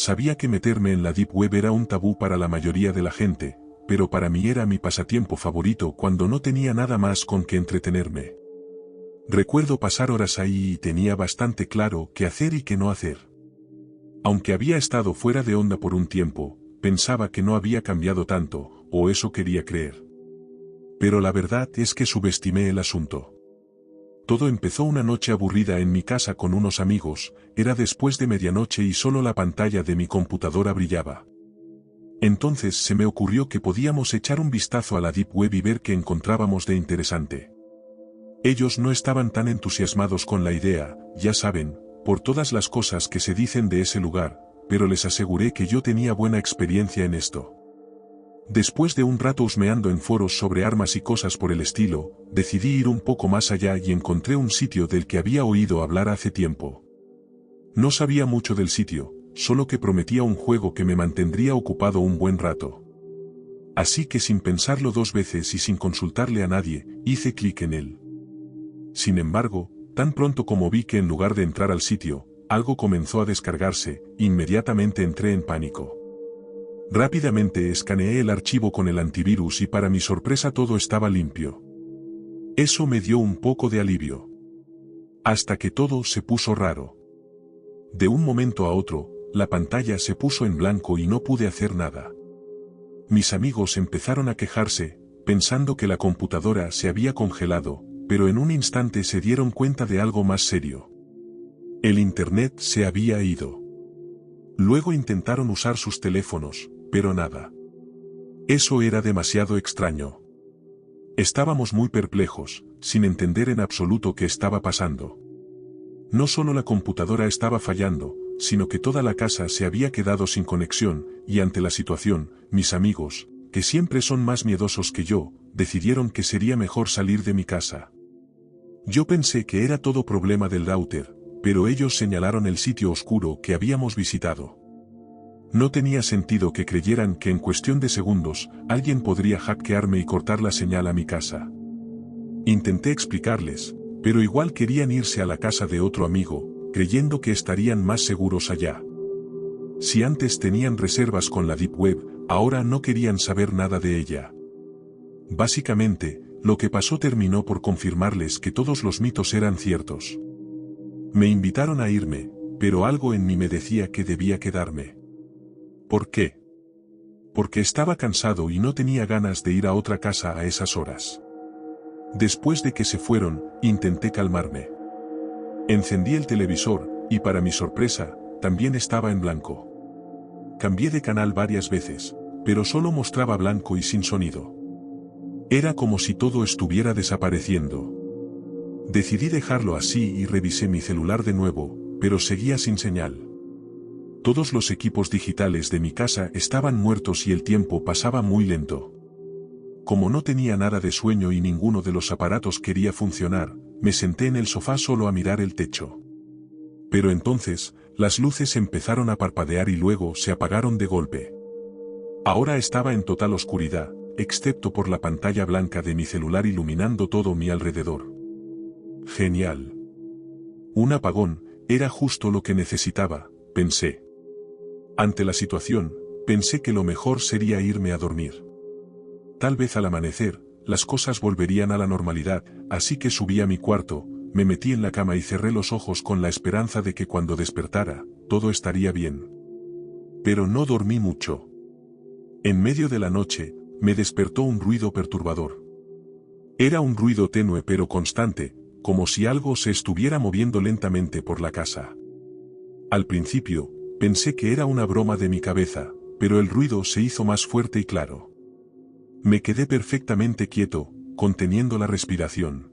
Sabía que meterme en la Deep Web era un tabú para la mayoría de la gente, pero para mí era mi pasatiempo favorito cuando no tenía nada más con que entretenerme. Recuerdo pasar horas ahí y tenía bastante claro qué hacer y qué no hacer. Aunque había estado fuera de onda por un tiempo, pensaba que no había cambiado tanto, o eso quería creer. Pero la verdad es que subestimé el asunto. Todo empezó una noche aburrida en mi casa con unos amigos, era después de medianoche y solo la pantalla de mi computadora brillaba. Entonces se me ocurrió que podíamos echar un vistazo a la Deep Web y ver qué encontrábamos de interesante. Ellos no estaban tan entusiasmados con la idea, ya saben, por todas las cosas que se dicen de ese lugar, pero les aseguré que yo tenía buena experiencia en esto. Después de un rato husmeando en foros sobre armas y cosas por el estilo, decidí ir un poco más allá y encontré un sitio del que había oído hablar hace tiempo. No sabía mucho del sitio, solo que prometía un juego que me mantendría ocupado un buen rato. Así que sin pensarlo dos veces y sin consultarle a nadie, hice clic en él. Sin embargo, tan pronto como vi que en lugar de entrar al sitio, algo comenzó a descargarse, inmediatamente entré en pánico. Rápidamente escaneé el archivo con el antivirus y para mi sorpresa todo estaba limpio. Eso me dio un poco de alivio. Hasta que todo se puso raro. De un momento a otro, la pantalla se puso en blanco y no pude hacer nada. Mis amigos empezaron a quejarse, pensando que la computadora se había congelado, pero en un instante se dieron cuenta de algo más serio. El internet se había ido. Luego intentaron usar sus teléfonos, pero nada. Eso era demasiado extraño. Estábamos muy perplejos, sin entender en absoluto qué estaba pasando. No solo la computadora estaba fallando, sino que toda la casa se había quedado sin conexión, y ante la situación, mis amigos, que siempre son más miedosos que yo, decidieron que sería mejor salir de mi casa. Yo pensé que era todo problema del router, pero ellos señalaron el sitio oscuro que habíamos visitado. No tenía sentido que creyeran que en cuestión de segundos, alguien podría hackearme y cortar la señal a mi casa. Intenté explicarles, pero igual querían irse a la casa de otro amigo, creyendo que estarían más seguros allá. Si antes tenían reservas con la Deep Web, ahora no querían saber nada de ella. Básicamente, lo que pasó terminó por confirmarles que todos los mitos eran ciertos. Me invitaron a irme, pero algo en mí me decía que debía quedarme. ¿Por qué? Porque estaba cansado y no tenía ganas de ir a otra casa a esas horas. Después de que se fueron, intenté calmarme. Encendí el televisor, y para mi sorpresa, también estaba en blanco. Cambié de canal varias veces, pero solo mostraba blanco y sin sonido. Era como si todo estuviera desapareciendo. Decidí dejarlo así y revisé mi celular de nuevo, pero seguía sin señal. Todos los equipos digitales de mi casa estaban muertos y el tiempo pasaba muy lento. Como no tenía nada de sueño y ninguno de los aparatos quería funcionar, me senté en el sofá solo a mirar el techo. Pero entonces, las luces empezaron a parpadear y luego se apagaron de golpe. Ahora estaba en total oscuridad, excepto por la pantalla blanca de mi celular iluminando todo mi alrededor. Genial. Un apagón, era justo lo que necesitaba, pensé. Ante la situación, pensé que lo mejor sería irme a dormir. Tal vez al amanecer, las cosas volverían a la normalidad, así que subí a mi cuarto, me metí en la cama y cerré los ojos con la esperanza de que cuando despertara, todo estaría bien. Pero no dormí mucho. En medio de la noche, me despertó un ruido perturbador. Era un ruido tenue pero constante, como si algo se estuviera moviendo lentamente por la casa. Al principio, pensé que era una broma de mi cabeza, pero el ruido se hizo más fuerte y claro. Me quedé perfectamente quieto, conteniendo la respiración.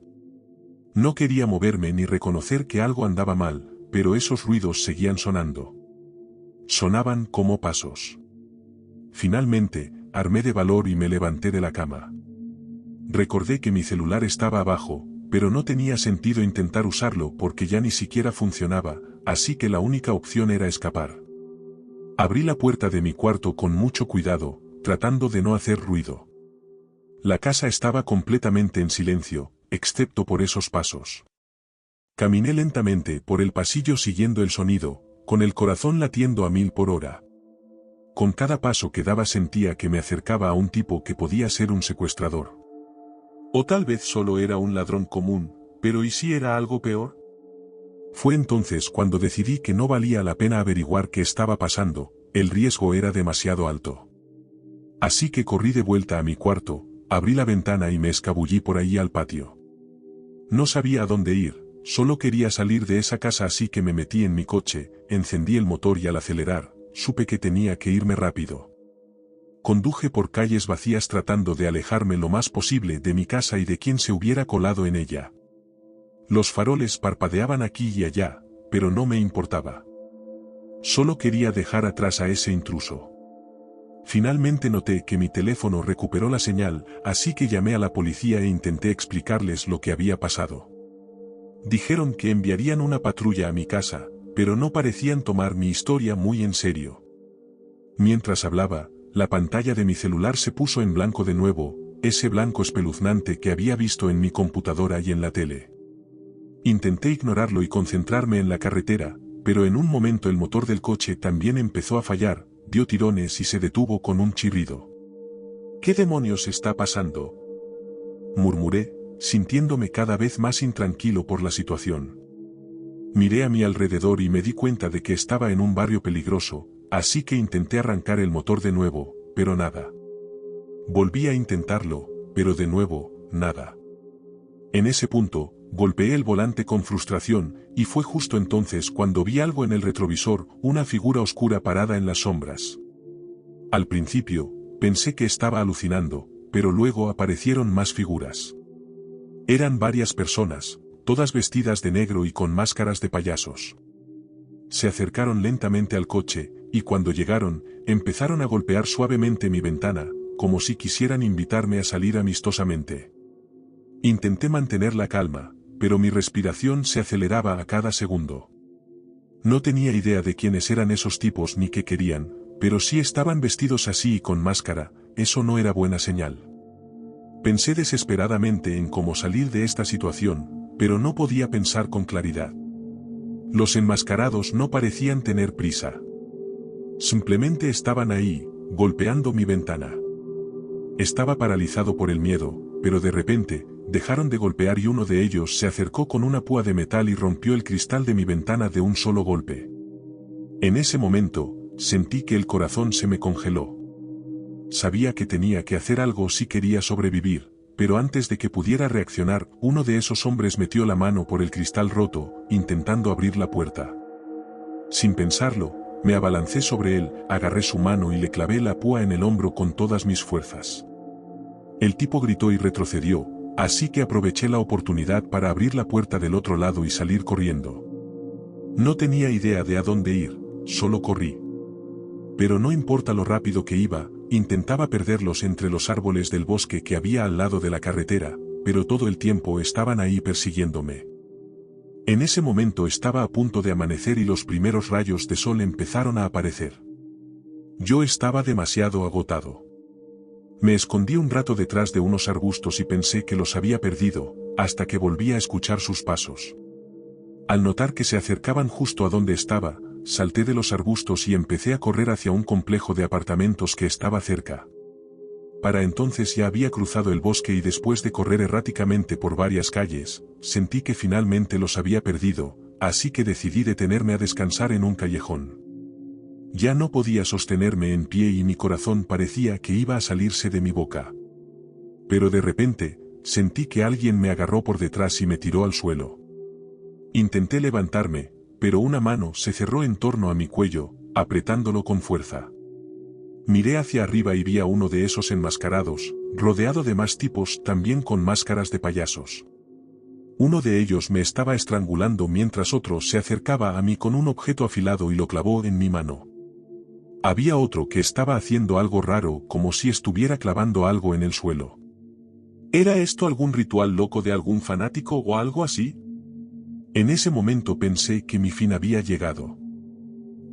No quería moverme ni reconocer que algo andaba mal, pero esos ruidos seguían sonando. Sonaban como pasos. Finalmente, armé de valor y me levanté de la cama. Recordé que mi celular estaba abajo, pero no tenía sentido intentar usarlo porque ya ni siquiera funcionaba, así que la única opción era escapar. Abrí la puerta de mi cuarto con mucho cuidado, tratando de no hacer ruido. La casa estaba completamente en silencio, excepto por esos pasos. Caminé lentamente por el pasillo siguiendo el sonido, con el corazón latiendo a 1000 por hora. Con cada paso que daba sentía que me acercaba a un tipo que podía ser un secuestrador. O tal vez solo era un ladrón común, pero ¿y si era algo peor? Fue entonces cuando decidí que no valía la pena averiguar qué estaba pasando, el riesgo era demasiado alto. Así que corrí de vuelta a mi cuarto, abrí la ventana y me escabullí por ahí al patio. No sabía a dónde ir, solo quería salir de esa casa, así que me metí en mi coche, encendí el motor y al acelerar, supe que tenía que irme rápido. Conduje por calles vacías tratando de alejarme lo más posible de mi casa y de quien se hubiera colado en ella. Los faroles parpadeaban aquí y allá, pero no me importaba. Solo quería dejar atrás a ese intruso. Finalmente noté que mi teléfono recuperó la señal, así que llamé a la policía e intenté explicarles lo que había pasado. Dijeron que enviarían una patrulla a mi casa, pero no parecían tomar mi historia muy en serio. Mientras hablaba, la pantalla de mi celular se puso en blanco de nuevo, ese blanco espeluznante que había visto en mi computadora y en la tele. Intenté ignorarlo y concentrarme en la carretera, pero en un momento el motor del coche también empezó a fallar, dio tirones y se detuvo con un chirrido. ¿Qué demonios está pasando?, murmuré, sintiéndome cada vez más intranquilo por la situación. Miré a mi alrededor y me di cuenta de que estaba en un barrio peligroso, así que intenté arrancar el motor de nuevo, pero nada. Volví a intentarlo, pero de nuevo, nada. En ese punto, golpeé el volante con frustración, y fue justo entonces cuando vi algo en el retrovisor, una figura oscura parada en las sombras. Al principio, pensé que estaba alucinando, pero luego aparecieron más figuras. Eran varias personas, todas vestidas de negro y con máscaras de payasos. Se acercaron lentamente al coche, y cuando llegaron, empezaron a golpear suavemente mi ventana, como si quisieran invitarme a salir amistosamente. Intenté mantener la calma, pero mi respiración se aceleraba a cada segundo. No tenía idea de quiénes eran esos tipos ni qué querían, pero si estaban vestidos así y con máscara, eso no era buena señal. Pensé desesperadamente en cómo salir de esta situación, pero no podía pensar con claridad. Los enmascarados no parecían tener prisa. Simplemente estaban ahí, golpeando mi ventana. Estaba paralizado por el miedo, pero de repente, dejaron de golpear y uno de ellos se acercó con una púa de metal y rompió el cristal de mi ventana de un solo golpe. En ese momento, sentí que el corazón se me congeló. Sabía que tenía que hacer algo si quería sobrevivir, pero antes de que pudiera reaccionar, uno de esos hombres metió la mano por el cristal roto, intentando abrir la puerta. Sin pensarlo, me abalancé sobre él, agarré su mano y le clavé la púa en el hombro con todas mis fuerzas. El tipo gritó y retrocedió, así que aproveché la oportunidad para abrir la puerta del otro lado y salir corriendo. No tenía idea de a dónde ir, solo corrí. Pero no importa lo rápido que iba, intentaba perderlos entre los árboles del bosque que había al lado de la carretera, pero todo el tiempo estaban ahí persiguiéndome. En ese momento estaba a punto de amanecer y los primeros rayos de sol empezaron a aparecer. Yo estaba demasiado agotado. Me escondí un rato detrás de unos arbustos y pensé que los había perdido, hasta que volví a escuchar sus pasos. Al notar que se acercaban justo a donde estaba, salté de los arbustos y empecé a correr hacia un complejo de apartamentos que estaba cerca. Para entonces ya había cruzado el bosque y después de correr erráticamente por varias calles, sentí que finalmente los había perdido, así que decidí detenerme a descansar en un callejón. Ya no podía sostenerme en pie y mi corazón parecía que iba a salirse de mi boca. Pero de repente, sentí que alguien me agarró por detrás y me tiró al suelo. Intenté levantarme, pero una mano se cerró en torno a mi cuello, apretándolo con fuerza. Miré hacia arriba y vi a uno de esos enmascarados, rodeado de más tipos también con máscaras de payasos. Uno de ellos me estaba estrangulando mientras otro se acercaba a mí con un objeto afilado y lo clavó en mi mano. Había otro que estaba haciendo algo raro, como si estuviera clavando algo en el suelo. ¿Era esto algún ritual loco de algún fanático o algo así? En ese momento pensé que mi fin había llegado.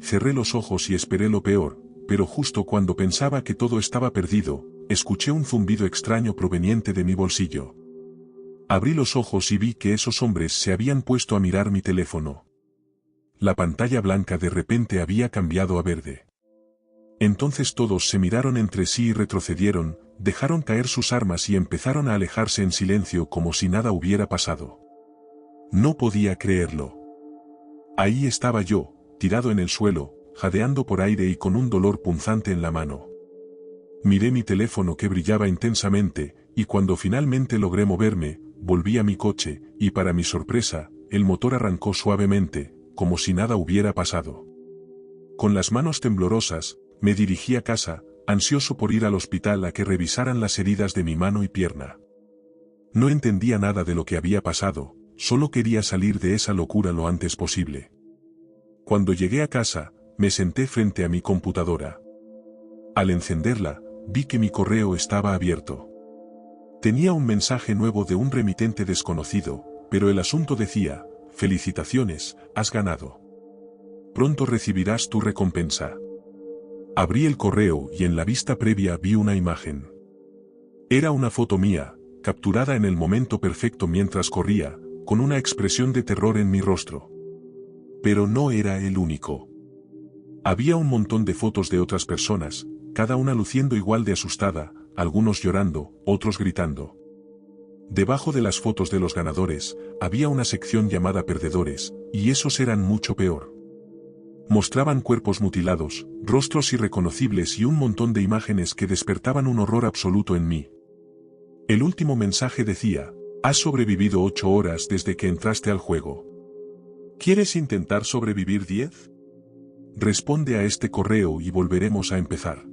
Cerré los ojos y esperé lo peor, pero justo cuando pensaba que todo estaba perdido, escuché un zumbido extraño proveniente de mi bolsillo. Abrí los ojos y vi que esos hombres se habían puesto a mirar mi teléfono. La pantalla blanca de repente había cambiado a verde. Entonces todos se miraron entre sí y retrocedieron, dejaron caer sus armas y empezaron a alejarse en silencio como si nada hubiera pasado. No podía creerlo. Ahí estaba yo, tirado en el suelo, jadeando por aire y con un dolor punzante en la mano. Miré mi teléfono que brillaba intensamente, y cuando finalmente logré moverme, volví a mi coche, y para mi sorpresa, el motor arrancó suavemente, como si nada hubiera pasado. Con las manos temblorosas, me dirigí a casa, ansioso por ir al hospital a que revisaran las heridas de mi mano y pierna. No entendía nada de lo que había pasado, solo quería salir de esa locura lo antes posible. Cuando llegué a casa, me senté frente a mi computadora. Al encenderla, vi que mi correo estaba abierto. Tenía un mensaje nuevo de un remitente desconocido, pero el asunto decía: felicitaciones, has ganado. Pronto recibirás tu recompensa. Abrí el correo y en la vista previa vi una imagen. Era una foto mía, capturada en el momento perfecto mientras corría, con una expresión de terror en mi rostro. Pero no era el único. Había un montón de fotos de otras personas, cada una luciendo igual de asustada, algunos llorando, otros gritando. Debajo de las fotos de los ganadores, había una sección llamada perdedores, y esos eran mucho peor. Mostraban cuerpos mutilados, rostros irreconocibles y un montón de imágenes que despertaban un horror absoluto en mí. El último mensaje decía: has sobrevivido 8 horas desde que entraste al juego. ¿Quieres intentar sobrevivir 10? Responde a este correo y volveremos a empezar.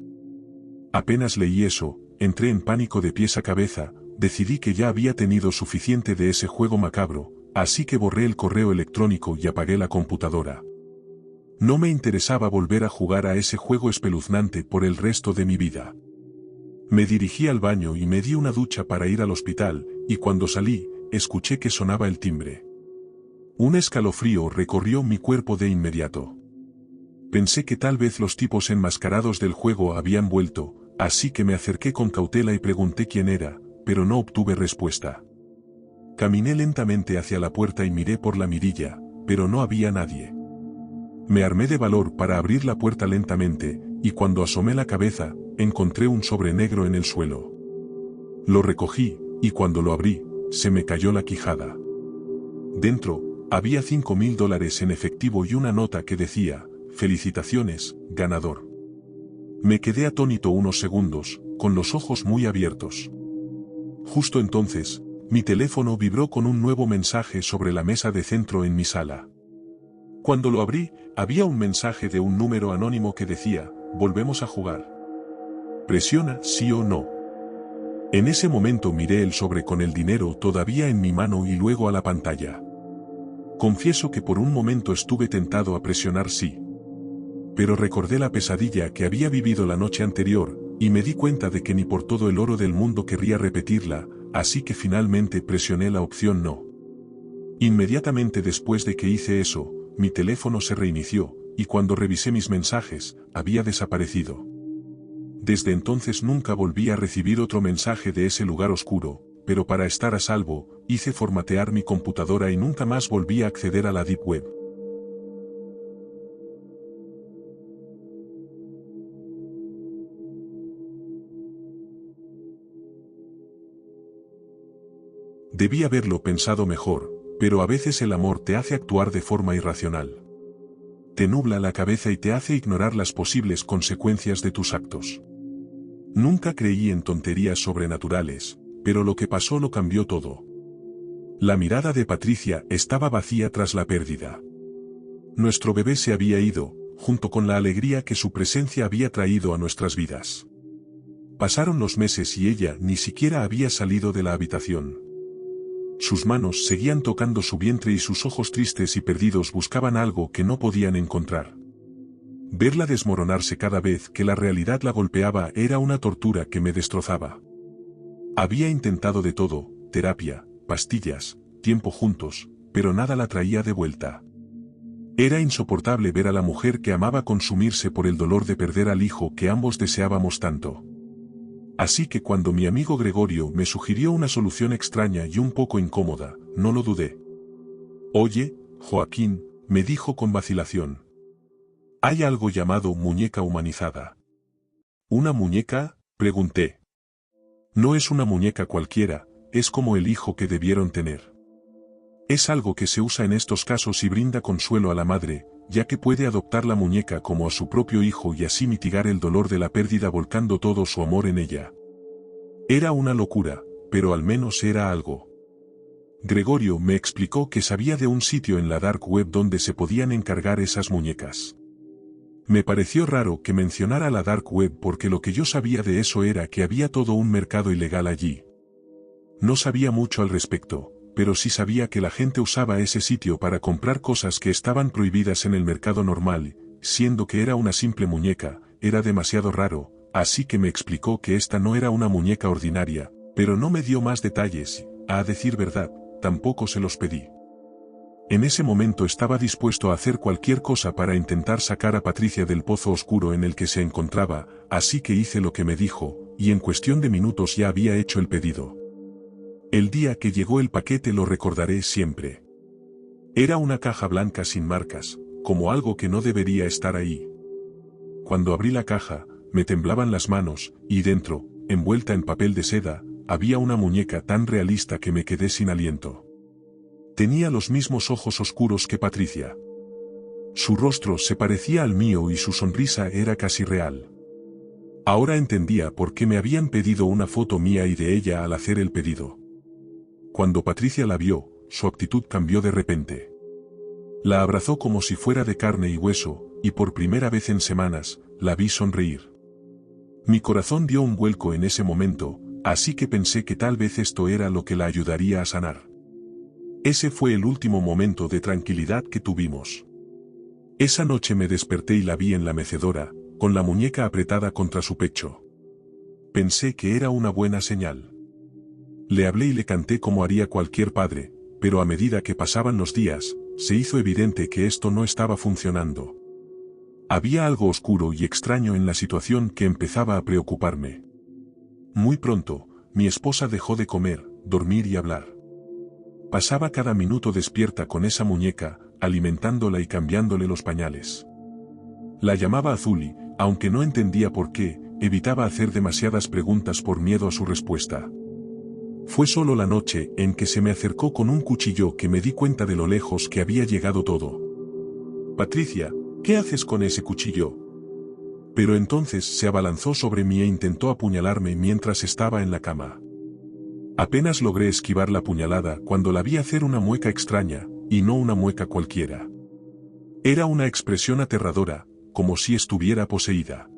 Apenas leí eso, entré en pánico de pies a cabeza, decidí que ya había tenido suficiente de ese juego macabro, así que borré el correo electrónico y apagué la computadora. No me interesaba volver a jugar a ese juego espeluznante por el resto de mi vida. Me dirigí al baño y me di una ducha para ir al hospital, y cuando salí, escuché que sonaba el timbre. Un escalofrío recorrió mi cuerpo de inmediato. Pensé que tal vez los tipos enmascarados del juego habían vuelto, así que me acerqué con cautela y pregunté quién era, pero no obtuve respuesta. Caminé lentamente hacia la puerta y miré por la mirilla, pero no había nadie. Me armé de valor para abrir la puerta lentamente, y cuando asomé la cabeza, encontré un sobre negro en el suelo. Lo recogí, y cuando lo abrí, se me cayó la quijada. Dentro, había $5,000 en efectivo y una nota que decía: felicitaciones, ganador. Me quedé atónito unos segundos, con los ojos muy abiertos. Justo entonces, mi teléfono vibró con un nuevo mensaje sobre la mesa de centro en mi sala. Cuando lo abrí, había un mensaje de un número anónimo que decía: volvemos a jugar. Presiona sí o no. En ese momento miré el sobre con el dinero todavía en mi mano y luego a la pantalla. Confieso que por un momento estuve tentado a presionar sí. Pero recordé la pesadilla que había vivido la noche anterior, y me di cuenta de que ni por todo el oro del mundo querría repetirla, así que finalmente presioné la opción no. Inmediatamente después de que hice eso, mi teléfono se reinició, y cuando revisé mis mensajes, había desaparecido. Desde entonces nunca volví a recibir otro mensaje de ese lugar oscuro, pero para estar a salvo, hice formatear mi computadora y nunca más volví a acceder a la Deep Web. Debí haberlo pensado mejor, pero a veces el amor te hace actuar de forma irracional. Te nubla la cabeza y te hace ignorar las posibles consecuencias de tus actos. Nunca creí en tonterías sobrenaturales, pero lo que pasó lo cambió todo. La mirada de Patricia estaba vacía tras la pérdida. Nuestro bebé se había ido, junto con la alegría que su presencia había traído a nuestras vidas. Pasaron los meses y ella ni siquiera había salido de la habitación. Sus manos seguían tocando su vientre y sus ojos tristes y perdidos buscaban algo que no podían encontrar. Verla desmoronarse cada vez que la realidad la golpeaba era una tortura que me destrozaba. Había intentado de todo, terapia, pastillas, tiempo juntos, pero nada la traía de vuelta. Era insoportable ver a la mujer que amaba consumirse por el dolor de perder al hijo que ambos deseábamos tanto. Así que cuando mi amigo Gregorio me sugirió una solución extraña y un poco incómoda, no lo dudé. Oye, Joaquín, me dijo con vacilación. Hay algo llamado muñeca humanizada. ¿Una muñeca?, pregunté. No es una muñeca cualquiera, es como el hijo que debieron tener. Es algo que se usa en estos casos y brinda consuelo a la madre, ya que puede adoptar la muñeca como a su propio hijo y así mitigar el dolor de la pérdida volcando todo su amor en ella. Era una locura, pero al menos era algo. Gregorio me explicó que sabía de un sitio en la dark web donde se podían encargar esas muñecas. Me pareció raro que mencionara la dark web porque lo que yo sabía de eso era que había todo un mercado ilegal allí. No sabía mucho al respecto, pero sí sabía que la gente usaba ese sitio para comprar cosas que estaban prohibidas en el mercado normal, siendo que era una simple muñeca, era demasiado raro, así que me explicó que esta no era una muñeca ordinaria, pero no me dio más detalles, a decir verdad, tampoco se los pedí. En ese momento estaba dispuesto a hacer cualquier cosa para intentar sacar a Patricia del pozo oscuro en el que se encontraba, así que hice lo que me dijo, y en cuestión de minutos ya había hecho el pedido. El día que llegó el paquete lo recordaré siempre. Era una caja blanca sin marcas, como algo que no debería estar ahí. Cuando abrí la caja, me temblaban las manos, y dentro, envuelta en papel de seda, había una muñeca tan realista que me quedé sin aliento. Tenía los mismos ojos oscuros que Patricia. Su rostro se parecía al mío y su sonrisa era casi real. Ahora entendía por qué me habían pedido una foto mía y de ella al hacer el pedido. Cuando Patricia la vio, su actitud cambió de repente. La abrazó como si fuera de carne y hueso, y por primera vez en semanas, la vi sonreír. Mi corazón dio un vuelco en ese momento, así que pensé que tal vez esto era lo que la ayudaría a sanar. Ese fue el último momento de tranquilidad que tuvimos. Esa noche me desperté y la vi en la mecedora, con la muñeca apretada contra su pecho. Pensé que era una buena señal. Le hablé y le canté como haría cualquier padre, pero a medida que pasaban los días, se hizo evidente que esto no estaba funcionando. Había algo oscuro y extraño en la situación que empezaba a preocuparme. Muy pronto, mi esposa dejó de comer, dormir y hablar. Pasaba cada minuto despierta con esa muñeca, alimentándola y cambiándole los pañales. La llamaba Azul y, aunque no entendía por qué, evitaba hacer demasiadas preguntas por miedo a su respuesta. Fue solo la noche en que se me acercó con un cuchillo que me di cuenta de lo lejos que había llegado todo. Patricia, ¿qué haces con ese cuchillo? Pero entonces se abalanzó sobre mí e intentó apuñalarme mientras estaba en la cama. Apenas logré esquivar la puñalada cuando la vi hacer una mueca extraña, y no una mueca cualquiera. Era una expresión aterradora, como si estuviera poseída.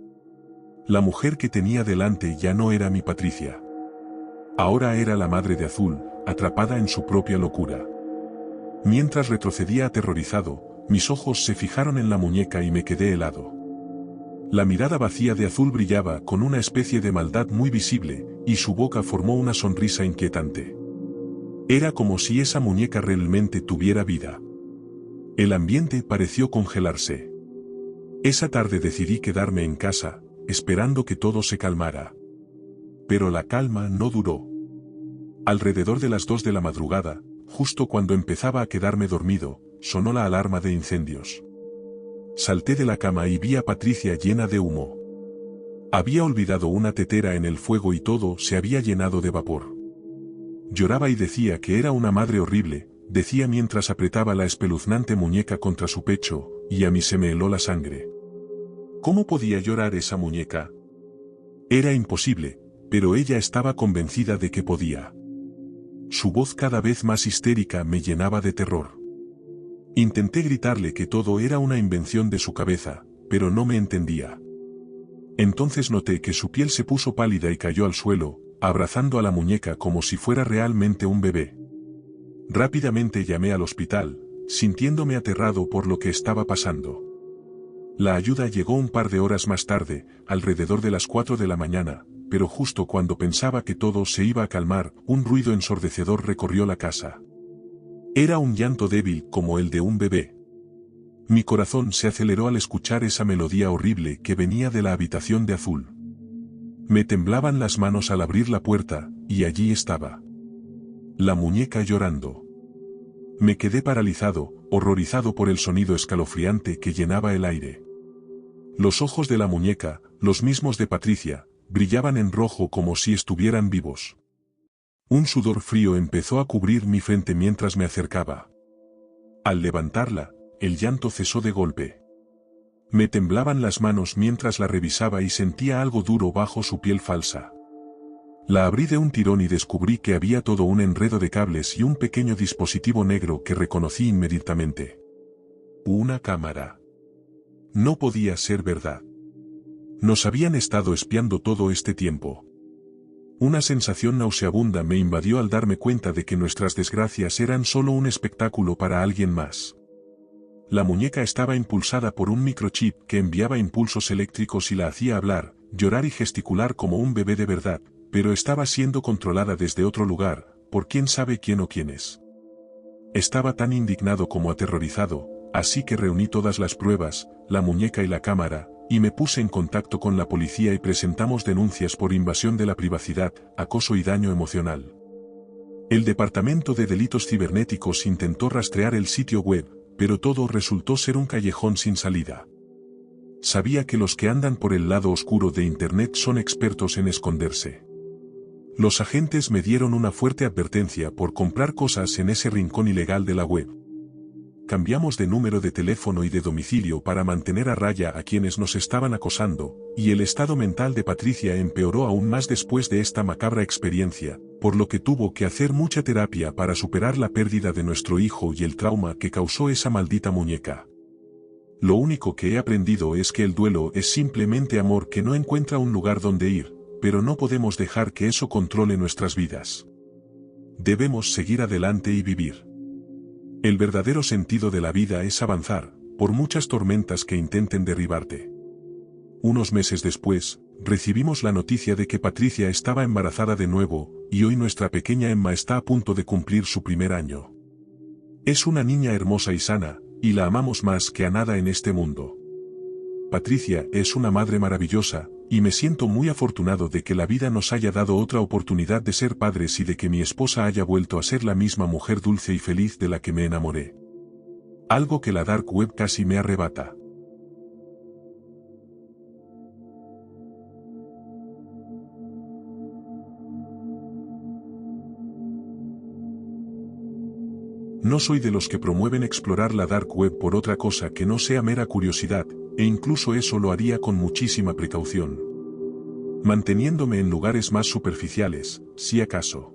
La mujer que tenía delante ya no era mi Patricia. Ahora era la madre de Azul, atrapada en su propia locura. Mientras retrocedía aterrorizado, mis ojos se fijaron en la muñeca y me quedé helado. La mirada vacía de Azul brillaba con una especie de maldad muy visible, y su boca formó una sonrisa inquietante. Era como si esa muñeca realmente tuviera vida. El ambiente pareció congelarse. Esa tarde decidí quedarme en casa, esperando que todo se calmara. Pero la calma no duró. Alrededor de las 2 de la madrugada, justo cuando empezaba a quedarme dormido, sonó la alarma de incendios. Salté de la cama y vi a Patricia llena de humo. Había olvidado una tetera en el fuego y todo se había llenado de vapor. Lloraba y decía que era una madre horrible, decía mientras apretaba la espeluznante muñeca contra su pecho, y a mí se me heló la sangre. ¿Cómo podía llorar esa muñeca? Era imposible, pero ella estaba convencida de que podía. Su voz cada vez más histérica me llenaba de terror. Intenté gritarle que todo era una invención de su cabeza, pero no me entendía. Entonces noté que su piel se puso pálida y cayó al suelo, abrazando a la muñeca como si fuera realmente un bebé. Rápidamente llamé al hospital, sintiéndome aterrado por lo que estaba pasando. La ayuda llegó un par de horas más tarde, alrededor de las 4 de la mañana, pero justo cuando pensaba que todo se iba a calmar, un ruido ensordecedor recorrió la casa. Era un llanto débil como el de un bebé. Mi corazón se aceleró al escuchar esa melodía horrible que venía de la habitación de Azul. Me temblaban las manos al abrir la puerta, y allí estaba. La muñeca llorando. Me quedé paralizado, horrorizado por el sonido escalofriante que llenaba el aire. Los ojos de la muñeca, los mismos de Patricia, brillaban en rojo como si estuvieran vivos. Un sudor frío empezó a cubrir mi frente mientras me acercaba. Al levantarla, el llanto cesó de golpe. Me temblaban las manos mientras la revisaba y sentía algo duro bajo su piel falsa. La abrí de un tirón y descubrí que había todo un enredo de cables y un pequeño dispositivo negro que reconocí inmediatamente. Una cámara. No podía ser verdad. Nos habían estado espiando todo este tiempo. Una sensación nauseabunda me invadió al darme cuenta de que nuestras desgracias eran solo un espectáculo para alguien más. La muñeca estaba impulsada por un microchip que enviaba impulsos eléctricos y la hacía hablar, llorar y gesticular como un bebé de verdad, pero estaba siendo controlada desde otro lugar, por quién sabe quién o quiénes. Estaba tan indignado como aterrorizado, así que reuní todas las pruebas, la muñeca y la cámara, y me puse en contacto con la policía y presentamos denuncias por invasión de la privacidad, acoso y daño emocional. El Departamento de Delitos Cibernéticos intentó rastrear el sitio web, pero todo resultó ser un callejón sin salida. Sabía que los que andan por el lado oscuro de Internet son expertos en esconderse. Los agentes me dieron una fuerte advertencia por comprar cosas en ese rincón ilegal de la web. Cambiamos de número de teléfono y de domicilio para mantener a raya a quienes nos estaban acosando, y el estado mental de Patricia empeoró aún más después de esta macabra experiencia, por lo que tuvo que hacer mucha terapia para superar la pérdida de nuestro hijo y el trauma que causó esa maldita muñeca. Lo único que he aprendido es que el duelo es simplemente amor que no encuentra un lugar donde ir, pero no podemos dejar que eso controle nuestras vidas. Debemos seguir adelante y vivir. El verdadero sentido de la vida es avanzar, por muchas tormentas que intenten derribarte. Unos meses después, recibimos la noticia de que Patricia estaba embarazada de nuevo, y hoy nuestra pequeña Emma está a punto de cumplir su primer año. Es una niña hermosa y sana, y la amamos más que a nada en este mundo. Patricia es una madre maravillosa, y me siento muy afortunado de que la vida nos haya dado otra oportunidad de ser padres y de que mi esposa haya vuelto a ser la misma mujer dulce y feliz de la que me enamoré. Algo que la dark web casi me arrebata. No soy de los que promueven explorar la dark web por otra cosa que no sea mera curiosidad, e incluso eso lo haría con muchísima precaución. Manteniéndome en lugares más superficiales, si acaso.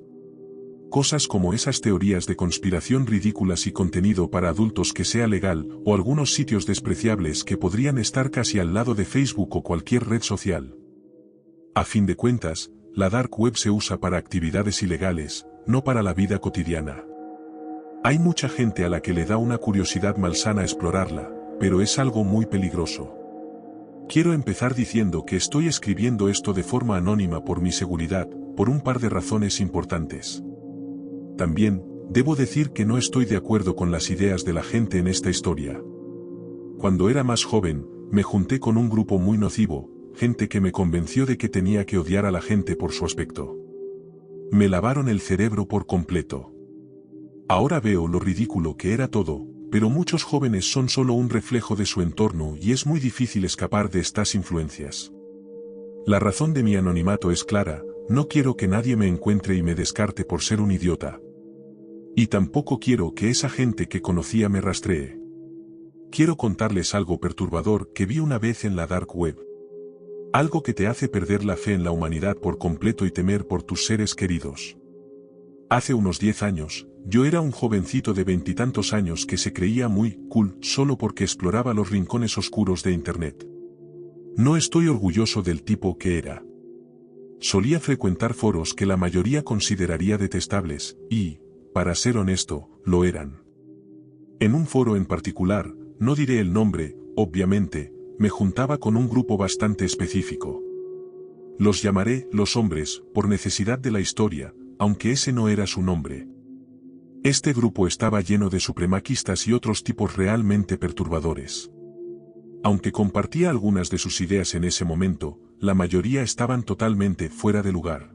Cosas como esas teorías de conspiración ridículas y contenido para adultos que sea legal, o algunos sitios despreciables que podrían estar casi al lado de Facebook o cualquier red social. A fin de cuentas, la dark web se usa para actividades ilegales, no para la vida cotidiana. Hay mucha gente a la que le da una curiosidad malsana explorarla, pero es algo muy peligroso. Quiero empezar diciendo que estoy escribiendo esto de forma anónima por mi seguridad, por un par de razones importantes. También, debo decir que no estoy de acuerdo con las ideas de la gente en esta historia. Cuando era más joven, me junté con un grupo muy nocivo, gente que me convenció de que tenía que odiar a la gente por su aspecto. Me lavaron el cerebro por completo. Ahora veo lo ridículo que era todo, pero muchos jóvenes son solo un reflejo de su entorno y es muy difícil escapar de estas influencias. La razón de mi anonimato es clara, no quiero que nadie me encuentre y me descarte por ser un idiota. Y tampoco quiero que esa gente que conocía me rastree. Quiero contarles algo perturbador que vi una vez en la dark web. Algo que te hace perder la fe en la humanidad por completo y temer por tus seres queridos. Hace unos 10 años, yo era un jovencito de 20 y tantos años que se creía muy cool solo porque exploraba los rincones oscuros de Internet. No estoy orgulloso del tipo que era. Solía frecuentar foros que la mayoría consideraría detestables, y, para ser honesto, lo eran. En un foro en particular, no diré el nombre, obviamente, me juntaba con un grupo bastante específico. Los llamaré los hombres, por necesidad de la historia, aunque ese no era su nombre. Este grupo estaba lleno de supremaquistas y otros tipos realmente perturbadores. Aunque compartía algunas de sus ideas en ese momento, la mayoría estaban totalmente fuera de lugar.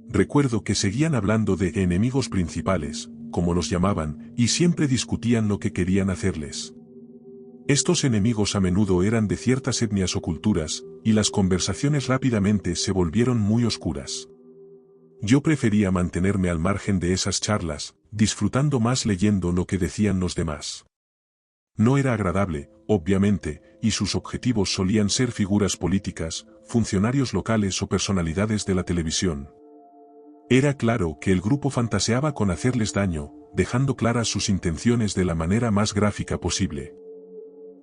Recuerdo que seguían hablando de enemigos principales, como los llamaban, y siempre discutían lo que querían hacerles. Estos enemigos a menudo eran de ciertas etnias o culturas, y las conversaciones rápidamente se volvieron muy oscuras. Yo prefería mantenerme al margen de esas charlas, disfrutando más leyendo lo que decían los demás. No era agradable, obviamente, y sus objetivos solían ser figuras políticas, funcionarios locales o personalidades de la televisión. Era claro que el grupo fantaseaba con hacerles daño, dejando claras sus intenciones de la manera más gráfica posible.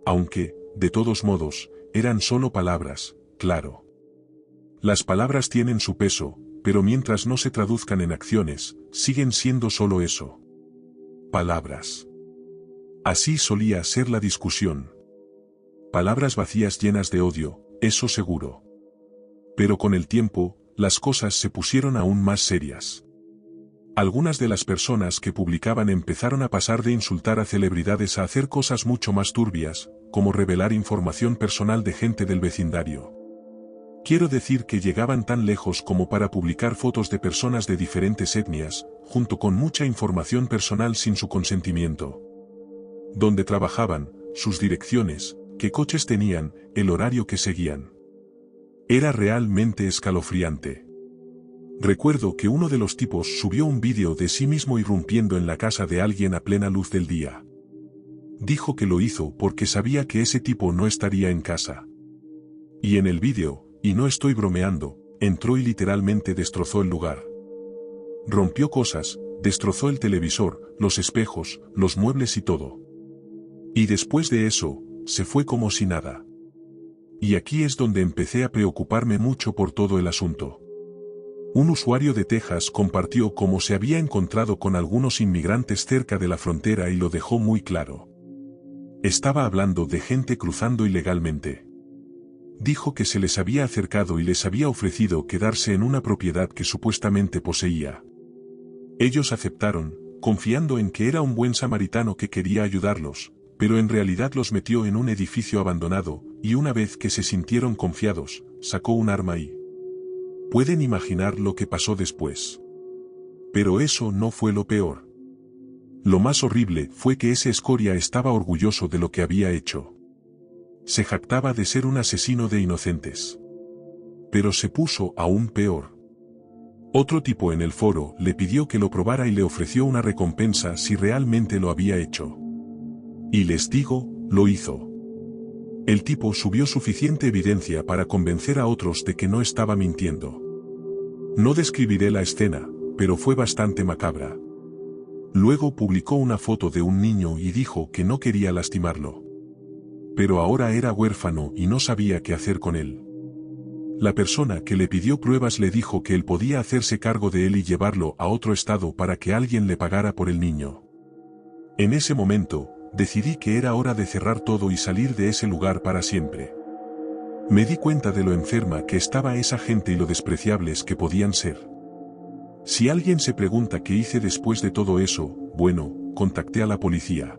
Aunque, de todos modos, eran solo palabras, claro. Las palabras tienen su peso, pero mientras no se traduzcan en acciones, siguen siendo solo eso. Palabras. Así solía ser la discusión. Palabras vacías llenas de odio, eso seguro. Pero con el tiempo, las cosas se pusieron aún más serias. Algunas de las personas que publicaban empezaron a pasar de insultar a celebridades a hacer cosas mucho más turbias, como revelar información personal de gente del vecindario. Quiero decir que llegaban tan lejos como para publicar fotos de personas de diferentes etnias, junto con mucha información personal sin su consentimiento. Dónde trabajaban, sus direcciones, qué coches tenían, el horario que seguían. Era realmente escalofriante. Recuerdo que uno de los tipos subió un vídeo de sí mismo irrumpiendo en la casa de alguien a plena luz del día. Dijo que lo hizo porque sabía que ese tipo no estaría en casa. Y en el vídeo, y no estoy bromeando, entró y literalmente destrozó el lugar. Rompió cosas, destrozó el televisor, los espejos, los muebles y todo. Y después de eso, se fue como si nada. Y aquí es donde empecé a preocuparme mucho por todo el asunto. Un usuario de Texas compartió cómo se había encontrado con algunos inmigrantes cerca de la frontera y lo dejó muy claro. Estaba hablando de gente cruzando ilegalmente. Dijo que se les había acercado y les había ofrecido quedarse en una propiedad que supuestamente poseía. Ellos aceptaron, confiando en que era un buen samaritano que quería ayudarlos, pero en realidad los metió en un edificio abandonado, y una vez que se sintieron confiados, sacó un arma y... Pueden imaginar lo que pasó después. Pero eso no fue lo peor. Lo más horrible fue que ese escoria estaba orgulloso de lo que había hecho. Se jactaba de ser un asesino de inocentes. Pero se puso aún peor. Otro tipo en el foro le pidió que lo probara y le ofreció una recompensa si realmente lo había hecho. Y les digo, lo hizo. El tipo subió suficiente evidencia para convencer a otros de que no estaba mintiendo. No describiré la escena, pero fue bastante macabra. Luego publicó una foto de un niño y dijo que no quería lastimarlo. Pero ahora era huérfano y no sabía qué hacer con él. La persona que le pidió pruebas le dijo que él podía hacerse cargo de él y llevarlo a otro estado para que alguien le pagara por el niño. En ese momento, decidí que era hora de cerrar todo y salir de ese lugar para siempre. Me di cuenta de lo enferma que estaba esa gente y lo despreciables que podían ser. Si alguien se pregunta qué hice después de todo eso, bueno, contacté a la policía.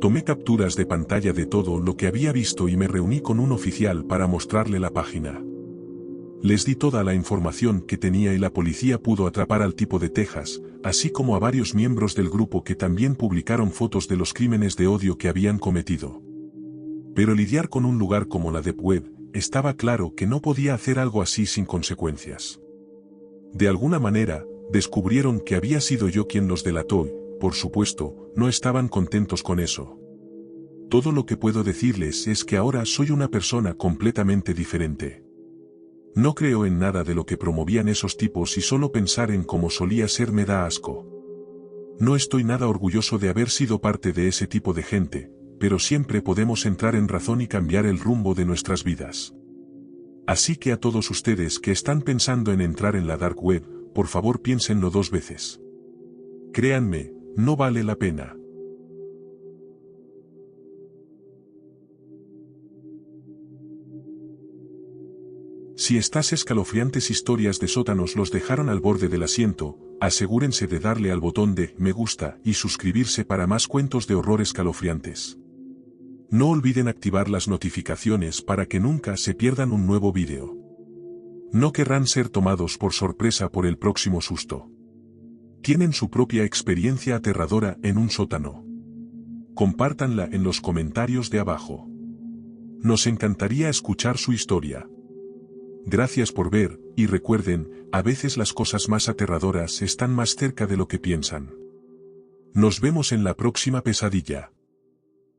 Tomé capturas de pantalla de todo lo que había visto y me reuní con un oficial para mostrarle la página. Les di toda la información que tenía y la policía pudo atrapar al tipo de Texas, así como a varios miembros del grupo que también publicaron fotos de los crímenes de odio que habían cometido. Pero lidiar con un lugar como la Deep Web, estaba claro que no podía hacer algo así sin consecuencias. De alguna manera, descubrieron que había sido yo quien los delató y, por supuesto, no estaban contentos con eso. Todo lo que puedo decirles es que ahora soy una persona completamente diferente. No creo en nada de lo que promovían esos tipos y solo pensar en cómo solía ser me da asco. No estoy nada orgulloso de haber sido parte de ese tipo de gente, pero siempre podemos entrar en razón y cambiar el rumbo de nuestras vidas. Así que a todos ustedes que están pensando en entrar en la Dark Web, por favor piénsenlo 2 veces. Créanme, no vale la pena. Si estas escalofriantes historias de sótanos los dejaron al borde del asiento, asegúrense de darle al botón de me gusta y suscribirse para más cuentos de horror escalofriantes. No olviden activar las notificaciones para que nunca se pierdan un nuevo vídeo. No querrán ser tomados por sorpresa por el próximo susto. Tienen su propia experiencia aterradora en un sótano. Compártanla en los comentarios de abajo. Nos encantaría escuchar su historia. Gracias por ver, y recuerden, a veces las cosas más aterradoras están más cerca de lo que piensan. Nos vemos en la próxima pesadilla.